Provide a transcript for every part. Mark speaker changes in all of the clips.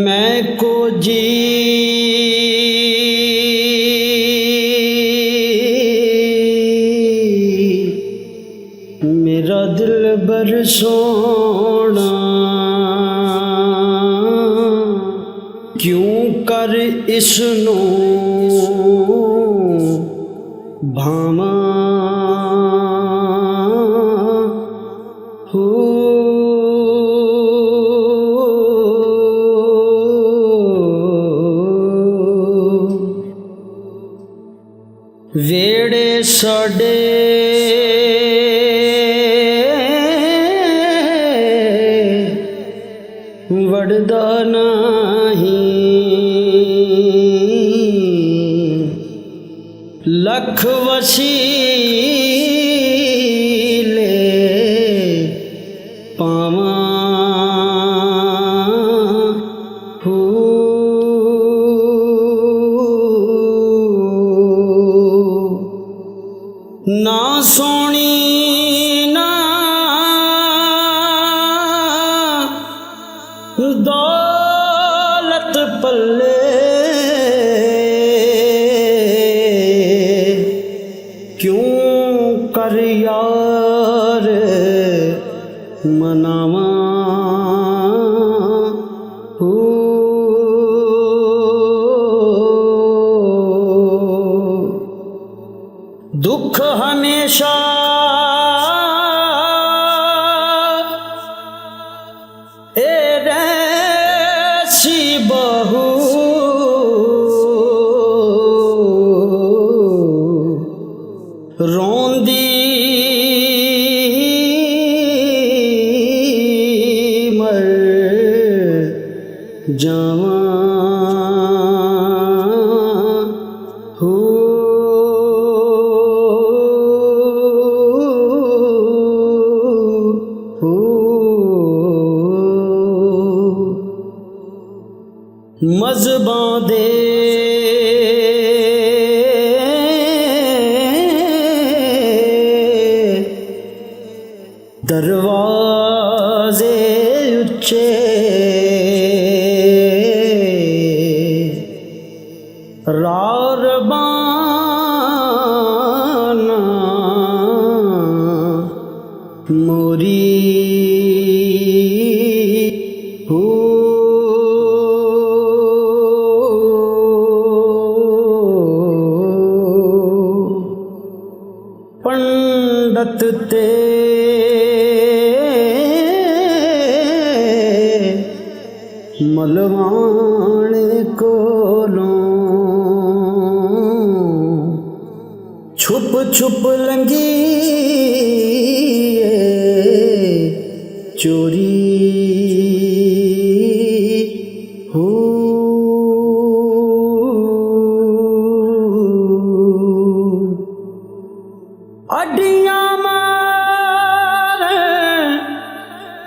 Speaker 1: मैं को जी मेरा दिल बर सोना क्यों कर इसनू भामा हो वेड़े साडे वड़दा नहीं लख वसीले पावा हो ना सोनी ना दौलत पल्ले क्यों कर यार मनावा हो दुख हमेशा ऐसी बहू रोंदी मर जावा हो मज़बां दे दरवाजे उच्चे रारबाना मोरी हो पंडत ते मलवाने कोलों छुप छुप लंगी चोरी हो अड्डियां मार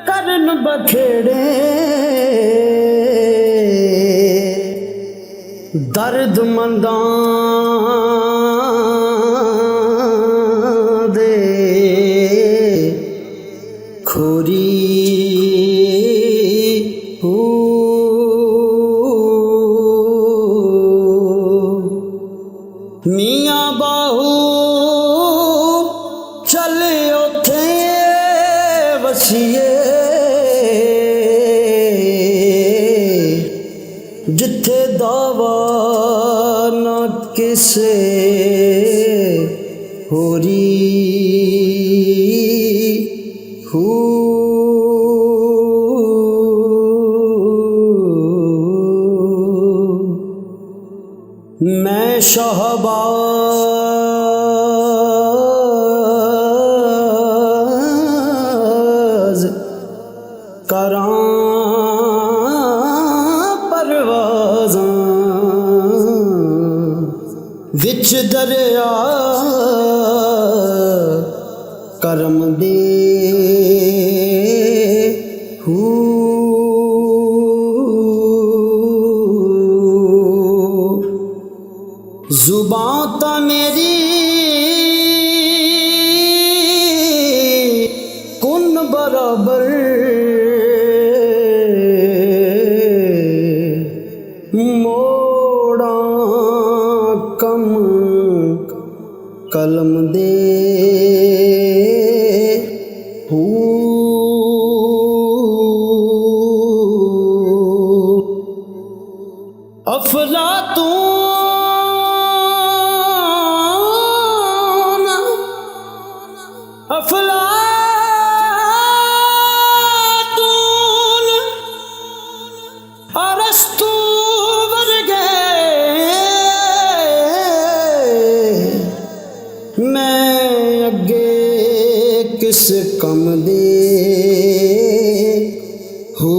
Speaker 1: करन बखेड़े दर्द मंदां दे खोरी हो मियां बाहू चले उथे वसीए जिथे दावा ना किसे होरी हो मैं शहबाज करां परवाज़ां विच दरिया करम दे ਹੂ ਜ਼ੁਬਾਨ ਤਾਂ ਮੇਰੀ ਕੁਨ ਬਰਾਬਰ ਮੋੜਾਂ ਕਮ ਕਲਮ ਦੇ अफलातून अफलातून अरस्तू वर्गे मैं अगे किस कम दे हो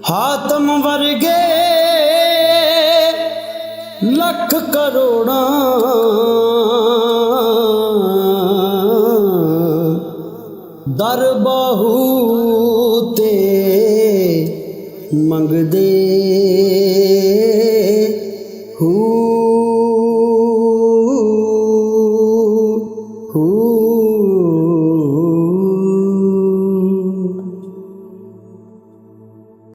Speaker 1: हातम वर्गे लख करोड़ा दर बाहू ते मंगदे